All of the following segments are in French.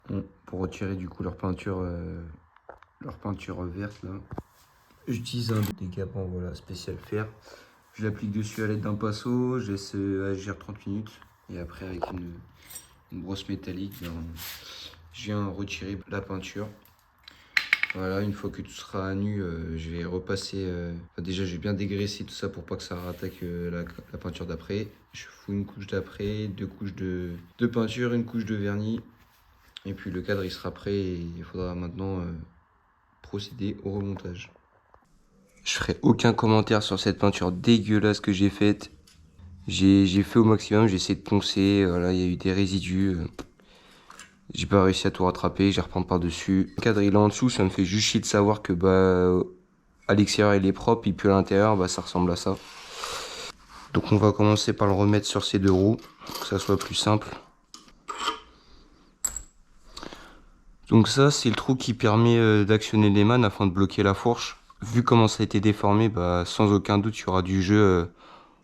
Bon, pour retirer du coup leur peinture verte là, j'utilise un décapant voilà, spécial fer. Je l'applique dessus à l'aide d'un pinceau, je laisse agir 30 minutes et après avec une brosse métallique, ben, je viens retirer la peinture. Voilà, une fois que tout sera à nu, je vais repasser. Enfin, déjà, je vais bien dégraisser tout ça pour pas que ça rattaque la peinture d'après. Je fous une couche d'après, deux couches de peinture, une couche de vernis. Et puis le cadre il sera prêt et il faudra maintenant procéder au remontage. Je ferai aucun commentaire sur cette peinture dégueulasse que j'ai faite. J'ai fait au maximum, j'ai essayé de poncer, voilà, il y a eu des résidus. J'ai pas réussi à tout rattraper, j'ai reprendre par-dessus. Le cadre il est en dessous, ça me fait juste chier de savoir que à l'extérieur il est propre, et puis à l'intérieur ça ressemble à ça. Donc on va commencer par le remettre sur ces deux roues, pour que ça soit plus simple. Donc ça c'est le trou qui permet d'actionner les mannes afin de bloquer la fourche. Vu comment ça a été déformé, sans aucun doute il y aura du jeu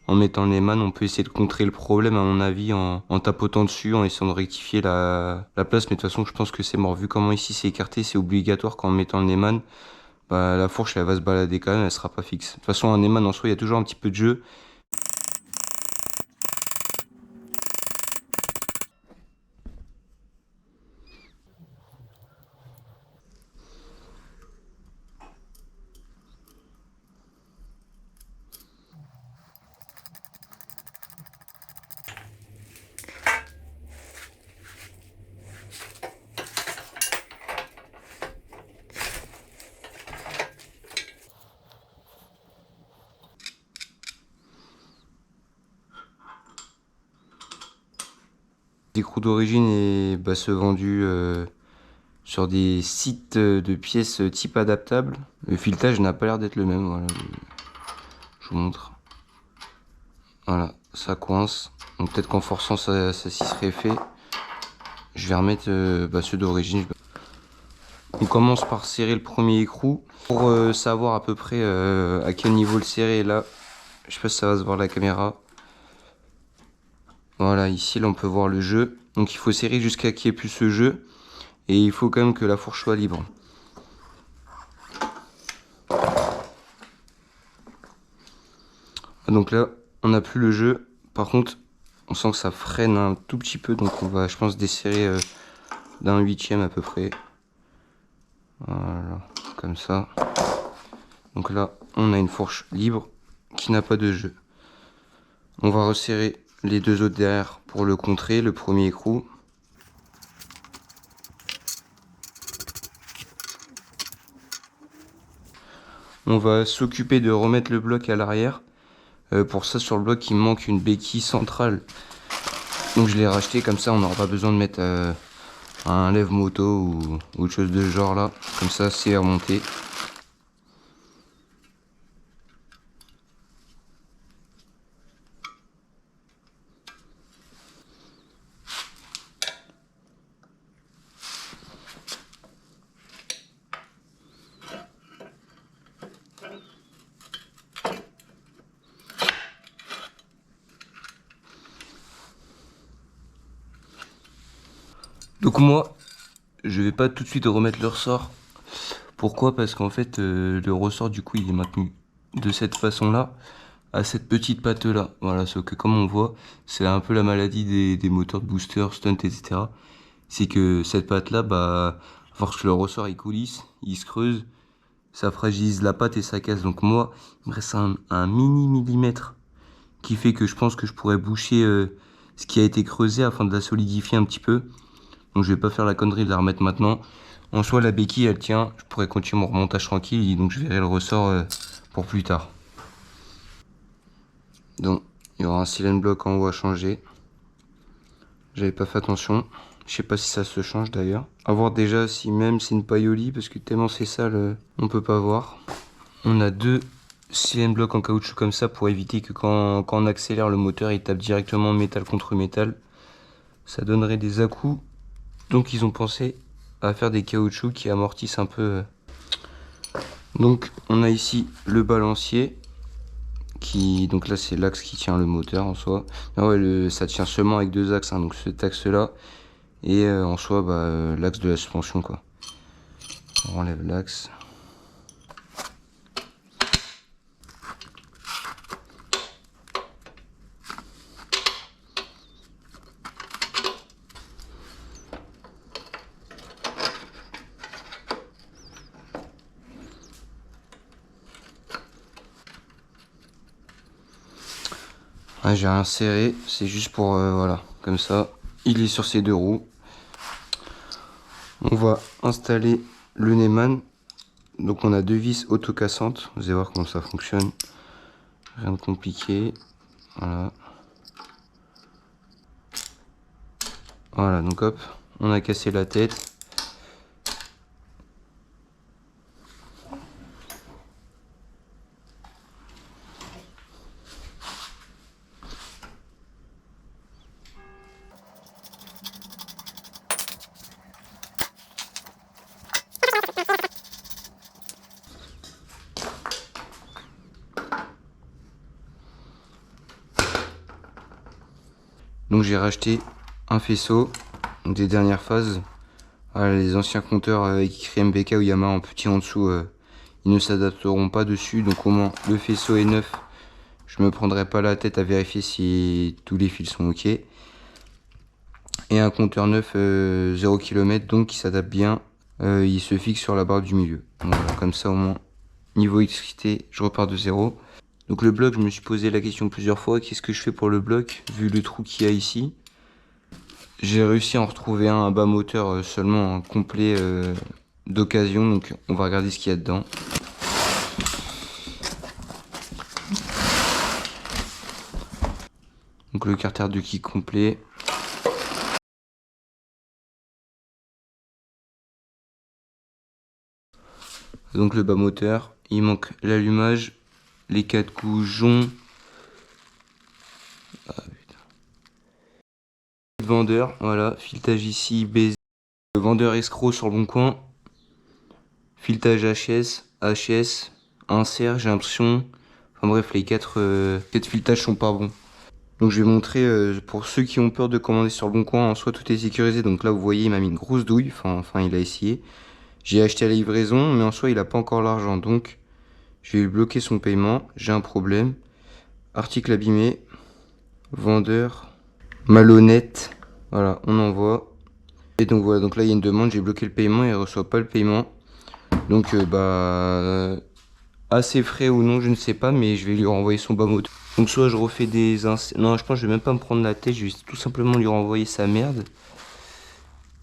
en mettant les mannes. On peut essayer de contrer le problème à mon avis en tapotant dessus, en essayant de rectifier la place. Mais de toute façon je pense que c'est mort. Vu comment ici c'est écarté, c'est obligatoire qu'en mettant le Neyman, la fourche elle va se balader quand même, elle sera pas fixe. De toute façon un Neyman en soi il y a toujours un petit peu de jeu. L'écrou d'origine est se vendu sur des sites de pièces type adaptable. Le filetage n'a pas l'air d'être le même. Voilà, je vous montre. Voilà, ça coince. Donc peut-être qu'en forçant ça s'y serait fait. Je vais remettre ceux d'origine. On commence par serrer le premier écrou pour savoir à peu près à quel niveau le serrer. Là, je sais pas si ça va se voir la caméra. Voilà, ici là on peut voir le jeu. Donc il faut serrer jusqu'à qu'il n'y ait plus ce jeu. Et il faut quand même que la fourche soit libre. Donc là, on n'a plus le jeu. Par contre, on sent que ça freine un tout petit peu. Donc on va, je pense, desserrer d'un 1/8 à peu près. Voilà, comme ça. Donc là, on a une fourche libre qui n'a pas de jeu. On va resserrer les deux autres derrière pour le contrer, le premier écrou. On va s'occuper de remettre le bloc à l'arrière. Pour ça, sur le bloc, il me manque une béquille centrale. Donc je l'ai racheté, comme ça on n'aura pas besoin de mettre un lève-moto ou autre chose de ce genre là. Comme ça c'est remonté. Donc moi, je vais pas tout de suite remettre le ressort. Pourquoi? Parce qu'en fait, le ressort du coup il est maintenu de cette façon-là, à cette petite patte-là. Voilà, sauf que comme on voit, c'est un peu la maladie des moteurs de booster, stunt, etc. C'est que cette patte-là, à force que le ressort il coulisse, il se creuse, ça fragilise la patte et ça casse. Donc moi, il me reste un mini millimètre qui fait que je pense que je pourrais boucher ce qui a été creusé afin de la solidifier un petit peu. Donc je vais pas faire la connerie de la remettre maintenant. En soi la béquille elle tient, je pourrais continuer mon remontage tranquille, donc je verrai le ressort pour plus tard. Donc il y aura un silent block en haut à changer. J'avais pas fait attention. Je sais pas si ça se change d'ailleurs. A voir déjà si même c'est une paille parce que tellement c'est sale, on peut pas voir. On a deux silent blocks en caoutchouc comme ça pour éviter que quand on accélère le moteur il tape directement métal contre métal. Ça donnerait des à-coups. Donc ils ont pensé à faire des caoutchoucs qui amortissent un peu. Donc on a ici le balancier qui, donc là c'est l'axe qui tient le moteur en soi. Ah ouais, ça tient seulement avec deux axes, hein, donc cet axe là Et en soi, l'axe de la suspension, quoi. On enlève l'axe. Ouais, j'ai rien serré, c'est juste pour, voilà, comme ça, il est sur ses deux roues. On va installer le Neyman. Donc on a deux vis autocassantes, vous allez voir comment ça fonctionne. Rien de compliqué, voilà. Voilà, donc hop, on a cassé la tête. Donc j'ai racheté un faisceau des dernières phases. Voilà, les anciens compteurs avec écrit MBK ou Yamaha en petit en dessous, ils ne s'adapteront pas dessus. Donc au moins le faisceau est neuf. Je me prendrai pas la tête à vérifier si tous les fils sont ok. Et un compteur neuf 0 km, donc qui s'adapte bien. Il se fixe sur la barre du milieu. Donc, voilà, comme ça au moins niveau électricité je repars de zéro. Donc le bloc, je me suis posé la question plusieurs fois, qu'est-ce que je fais pour le bloc vu le trou qu'il y a ici. J'ai réussi à en retrouver un bas moteur seulement, un complet d'occasion, donc on va regarder ce qu'il y a dedans. Donc le carter de kick complet. Donc le bas moteur, il manque l'allumage, les 4 goujons. Vendeur, voilà, filetage ici, baiser. Le vendeur escroc sur le bon coin. Filetage HS, insert, j'ai l'impression. Enfin bref, les 4 filetages sont pas bons. Donc je vais montrer pour ceux qui ont peur de commander sur le bon coin, en soi tout est sécurisé. Donc là vous voyez, il m'a mis une grosse douille, enfin il a essayé. J'ai acheté à la livraison, mais en soi il a pas encore l'argent. Donc je vais bloquer son paiement, j'ai un problème. Article abîmé, vendeur, malhonnête. Voilà, on envoie. Et donc voilà, donc là il y a une demande, j'ai bloqué le paiement et il reçoit pas le paiement. Donc assez frais ou non, je ne sais pas, mais je vais lui renvoyer son bas moteur. Donc soit je refais des non, je pense que je vais même pas me prendre la tête, je vais tout simplement lui renvoyer sa merde. De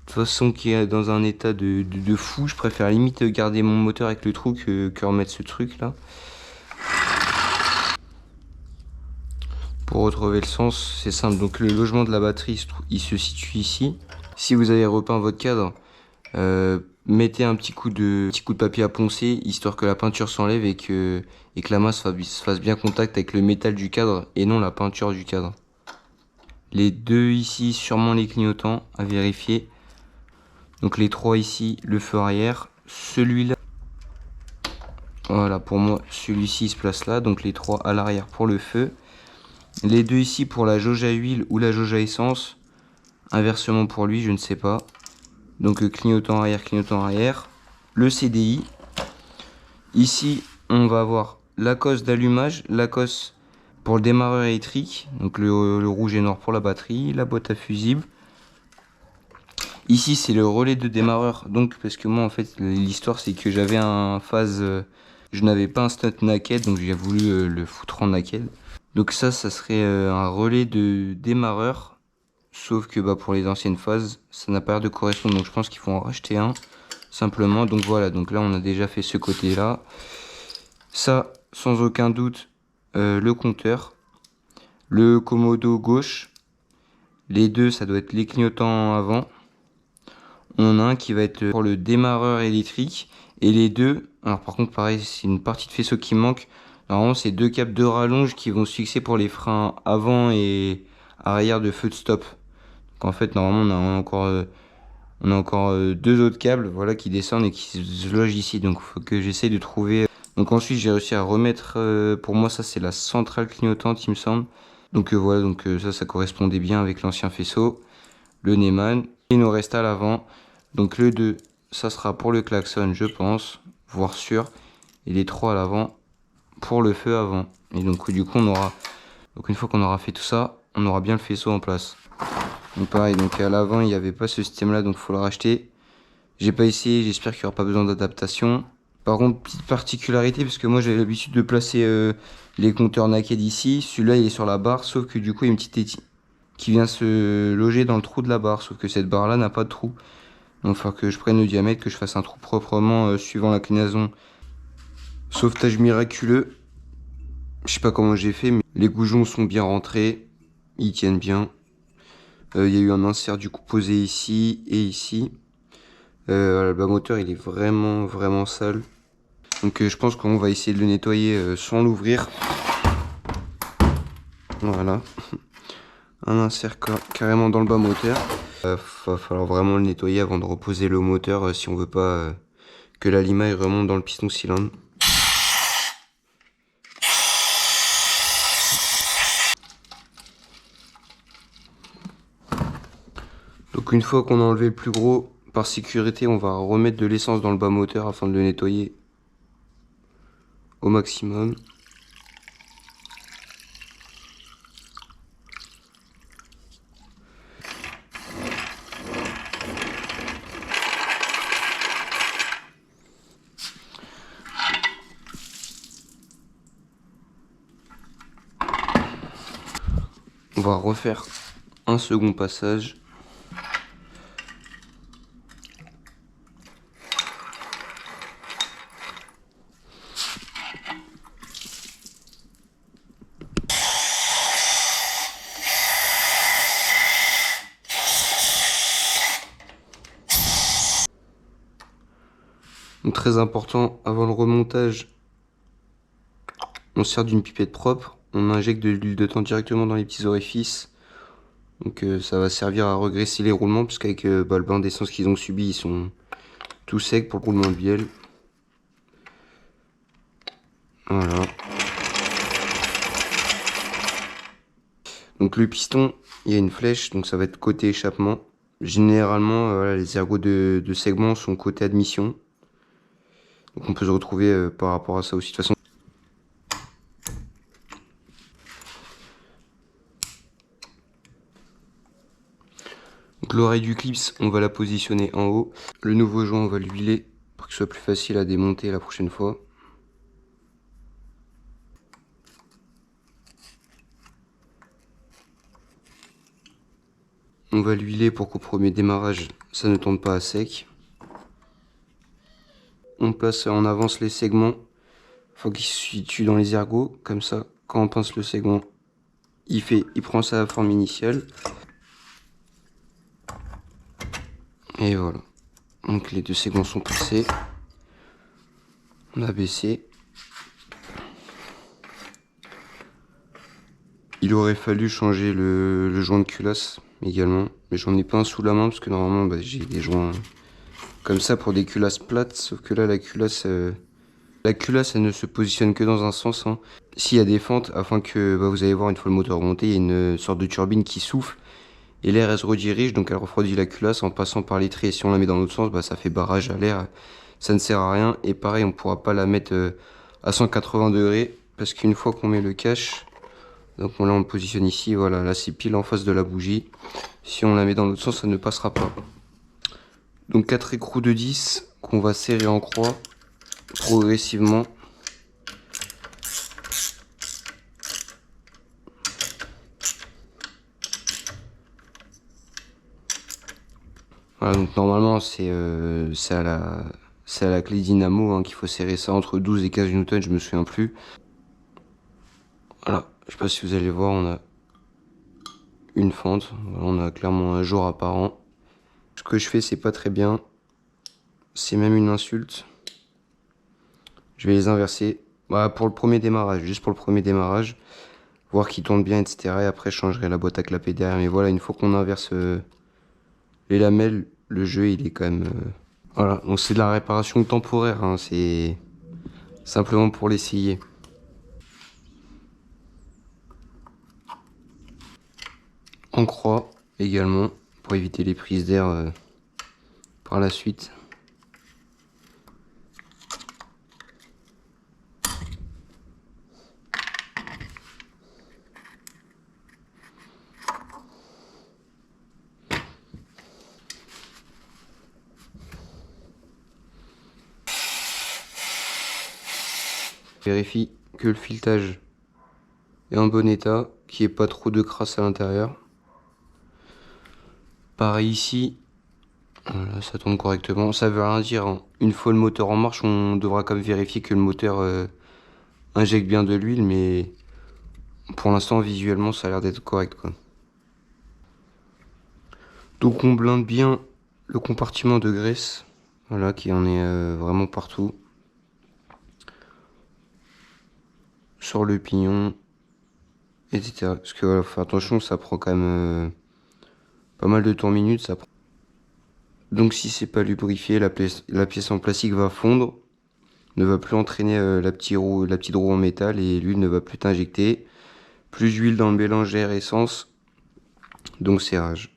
toute façon qui est dans un état de fou, je préfère limite garder mon moteur avec le trou que remettre ce truc là. Pour retrouver le sens, c'est simple, donc le logement de la batterie, il se situe ici. Si vous avez repeint votre cadre, mettez un petit coup de papier à poncer, histoire que la peinture s'enlève et que la masse fasse bien contact avec le métal du cadre et non la peinture du cadre. Les deux ici, sûrement les clignotants à vérifier. Donc les 3 ici, le feu arrière. Celui-là, voilà, pour moi, celui-ci se place là. Donc les 3 à l'arrière pour le feu. Les 2 ici pour la jauge à huile ou la jauge à essence. Inversement pour lui, je ne sais pas. Donc clignotant arrière. Le CDI. Ici, on va avoir la cosse d'allumage, la cosse pour le démarreur électrique. Donc le rouge et noir pour la batterie, la boîte à fusible. Ici, c'est le relais de démarreur. Donc, parce que moi, en fait, l'histoire, c'est que j'avais un phase... je n'avais pas un stunt naked, donc j'ai voulu le foutre en naked. Donc ça serait un relais de démarreur. Sauf que pour les anciennes phases, ça n'a pas l'air de correspondre. Donc je pense qu'il faut en racheter un, simplement. Donc voilà, donc là, on a déjà fait ce côté-là. Ça, sans aucun doute, le compteur. Le commodo gauche. Les deux, ça doit être les clignotants avant. On a un qui va être pour le démarreur électrique. Et les deux, alors par contre pareil, c'est une partie de faisceau qui manque. Normalement c'est 2 câbles de rallonge qui vont se fixer pour les freins avant et arrière de feu de stop. Donc en fait normalement on a encore 2 autres câbles, voilà, qui descendent et qui se logent ici. Donc il faut que j'essaye de trouver. Donc ensuite j'ai réussi à remettre, pour moi ça c'est la centrale clignotante il me semble. Donc voilà, donc ça correspondait bien avec l'ancien faisceau. Le Neyman. Il nous reste à l'avant. Donc le 2, ça sera pour le klaxon, je pense, voire sûr. Et les 3 à l'avant pour le feu avant. Et donc du coup, une fois qu'on aura fait tout ça, on aura bien le faisceau en place. Donc pareil, donc à l'avant, il n'y avait pas ce système-là, donc il faut le racheter. J'ai pas essayé, j'espère qu'il n'y aura pas besoin d'adaptation. Par contre, petite particularité, parce que moi j'avais l'habitude de placer les compteurs naked ici. Celui-là, il est sur la barre, sauf que du coup, il y a une petite étienne qui vient se loger dans le trou de la barre. Sauf que cette barre-là n'a pas de trou. Donc il va falloir que je prenne le diamètre, que je fasse un trou proprement suivant l'inclinaison. Sauvetage miraculeux. Je sais pas comment j'ai fait, mais les goujons sont bien rentrés. Ils tiennent bien. Il y a eu un insert du coup posé ici et ici. Le bas moteur il est vraiment sale. Donc je pense qu'on va essayer de le nettoyer sans l'ouvrir. Voilà. Un insert carrément dans le bas moteur. Va falloir vraiment le nettoyer avant de reposer le moteur si on veut pas que l'alimaille remonte dans le piston cylindre. Donc une fois qu'on a enlevé le plus gros, par sécurité, on va remettre de l'essence dans le bas moteur afin de le nettoyer au maximum. On va refaire un second passage. Donc très important, avant le remontage, on sert d'une pipette propre, on injecte de l'huile de thon directement dans les petits orifices. Donc ça va servir à regresser les roulements, puisqu'avec le bain d'essence qu'ils ont subi, ils sont tout secs pour le roulement de bielle. Voilà. Donc le piston, il y a une flèche, donc ça va être côté échappement. Généralement, les ergots de segment sont côté admission. Donc on peut se retrouver par rapport à ça aussi. De toute façon, donc l'oreille du clips, on va la positionner en haut. Le nouveau joint, on va l'huiler pour que ce soit plus facile à démonter la prochaine fois. On va l'huiler pour qu'au premier démarrage, ça ne tombe pas à sec. On place en avance les segments. Il faut qu'il se situe dans les ergots. Comme ça, quand on pince le segment, il prend sa forme initiale. Et voilà. Donc les deux segments sont passés. On a baissé. Il aurait fallu changer le joint de culasse également. Mais j'en ai pas un sous la main parce que normalement j'ai des joints comme ça pour des culasses plates. Sauf que là la culasse elle ne se positionne que dans un sens. Hein. S'il y a des fentes, afin que vous allez voir une fois le moteur remonté, il y a une sorte de turbine qui souffle. Et l'air elle se redirige, donc elle refroidit la culasse en passant par l'étrier. Et si on la met dans l'autre sens, ça fait barrage à l'air. Ça ne sert à rien. Et pareil, on ne pourra pas la mettre à 180 degrés. Parce qu'une fois qu'on met le cache, donc là on le positionne ici, voilà, là c'est pile en face de la bougie. Si on la met dans l'autre sens, ça ne passera pas. Donc 4 écrous de 10 qu'on va serrer en croix progressivement. Voilà, donc normalement c'est à la clé dynamo hein, qu'il faut serrer ça entre 12 et 15 Newton, je me souviens plus. Voilà, je sais pas si vous allez voir, on a une fente, voilà, on a clairement un jour apparent. Ce que je fais c'est pas très bien, c'est même une insulte. Je vais les inverser pour le premier démarrage, juste pour le premier démarrage, voir qu'ils tournent bien, etc. Et après je changerai la boîte à clapper derrière. Mais voilà, une fois qu'on inverse les lamelles, le jeu il est quand même... Voilà, donc c'est de la réparation temporaire, hein, c'est simplement pour l'essayer. En croix également, pour éviter les prises d'air par la suite. Vérifie que le filetage est en bon état, qu'il n'y ait pas trop de crasse à l'intérieur. Pareil ici, voilà, ça tourne correctement. Ça veut rien dire, hein. Une fois le moteur en marche, on devra quand même vérifier que le moteur injecte bien de l'huile, mais pour l'instant, visuellement, ça a l'air d'être correct, quoi. Donc on blinde bien le compartiment de graisse, voilà, qui en est vraiment partout. Sur le pignon, etc. Parce que voilà, faut faire attention, ça prend quand même pas mal de temps minutes. Ça prend. Donc si c'est pas lubrifié, la pièce en plastique va fondre, ne va plus entraîner la petite roue en métal et l'huile ne va plus t'injecter. Plus d'huile dans le mélange air-essence, donc serrage.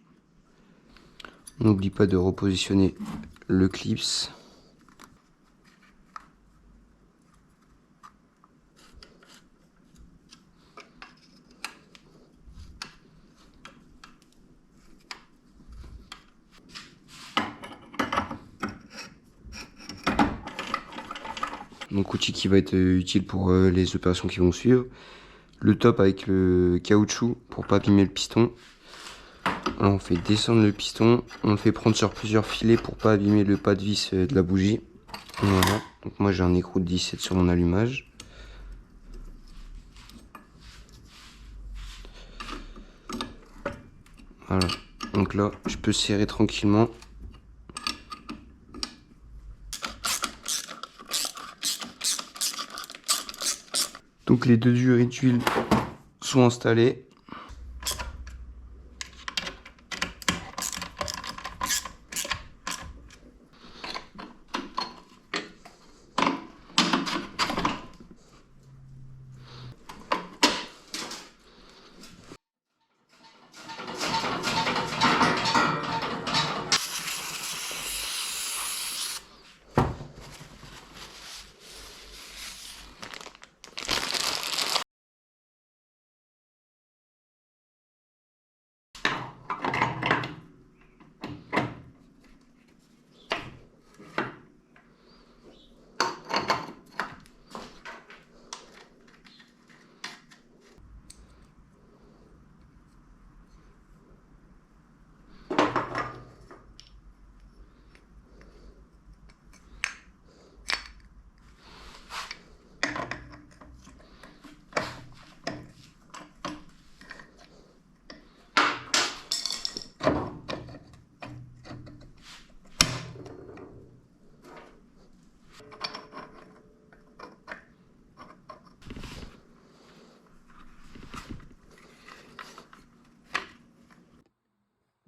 N'oublie pas de repositionner le clips. Donc outil qui va être utile pour les opérations qui vont suivre. Le top avec le caoutchouc pour pas abîmer le piston. Alors on fait descendre le piston, on le fait prendre sur plusieurs filets pour pas abîmer le pas de vis de la bougie. Voilà, donc moi j'ai un écrou de 17 sur mon allumage. Voilà, donc là je peux serrer tranquillement. Donc les deux durées d'huile sont installées.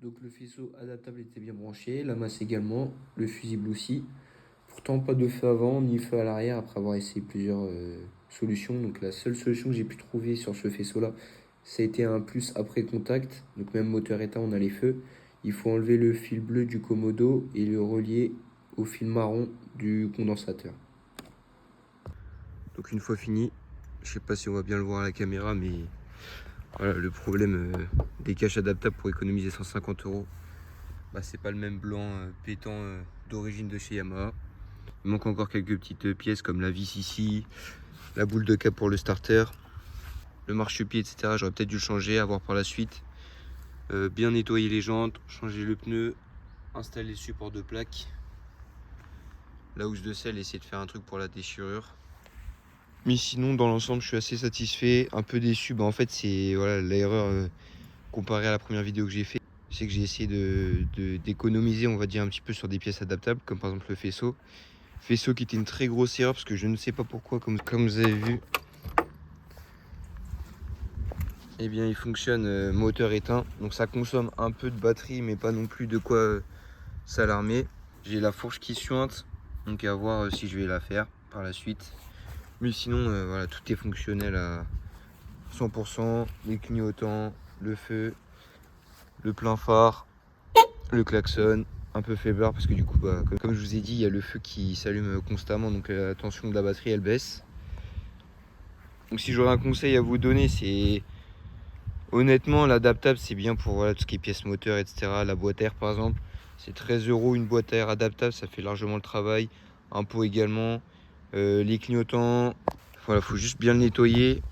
Donc le faisceau adaptable était bien branché, la masse également, le fusible aussi. Pourtant pas de feu avant ni feu à l'arrière après avoir essayé plusieurs solutions. Donc la seule solution que j'ai pu trouver sur ce faisceau là, ça a été un plus après contact. Donc même moteur éteint on a les feux. Il faut enlever le fil bleu du commodo et le relier au fil marron du condensateur. Donc une fois fini, je sais pas si on va bien le voir à la caméra, mais voilà, le problème des caches adaptables pour économiser 150 €, bah, c'est pas le même blanc pétant d'origine de chez Yamaha. Il manque encore quelques petites pièces comme la vis ici, la boule de cap pour le starter, le marchepied, etc. J'aurais peut-être dû le changer, à voir par la suite. Bien nettoyer les jantes, changer le pneu, installer le support de plaque, la housse de selle, essayer de faire un truc pour la déchirure. Mais sinon, dans l'ensemble, je suis assez satisfait. Un peu déçu, bah, en fait, c'est voilà, l'erreur comparée à la première vidéo que j'ai fait. C'est que j'ai essayé d'économiser, on va dire, un petit peu sur des pièces adaptables, comme par exemple le faisceau. Faisceau qui était une très grosse erreur, parce que je ne sais pas pourquoi, comme vous avez vu, eh bien, il fonctionne moteur éteint. Donc ça consomme un peu de batterie, mais pas non plus de quoi s'alarmer. J'ai la fourche qui suinte, donc à voir si je vais la faire par la suite. Mais sinon, voilà, tout est fonctionnel à 100%. Les clignotants, le feu, le plein phare, Le klaxon, un peu faiblard parce que du coup, bah, comme je vous ai dit, il y a le feu qui s'allume constamment, donc la tension de la batterie elle baisse. Donc si j'aurais un conseil à vous donner, c'est honnêtement l'adaptable c'est bien pour voilà, tout ce qui est pièces moteurs, etc. La boîte air par exemple, c'est 13 € une boîte air adaptable, ça fait largement le travail. Un pot également. Les clignotants, voilà, faut juste bien le nettoyer.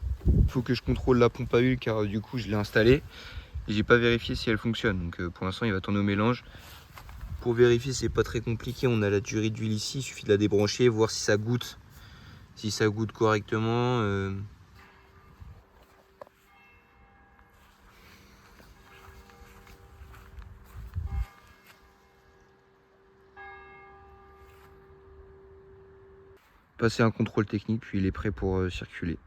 Il faut que je contrôle la pompe à huile car du coup je l'ai installée et j'ai pas vérifié si elle fonctionne. Donc pour l'instant il va tourner au mélange. Pour vérifier c'est pas très compliqué, on a la durée d'huile ici, il suffit de la débrancher, voir si ça goûte. Si ça goûte correctement. Passer un contrôle technique puis il est prêt pour circuler.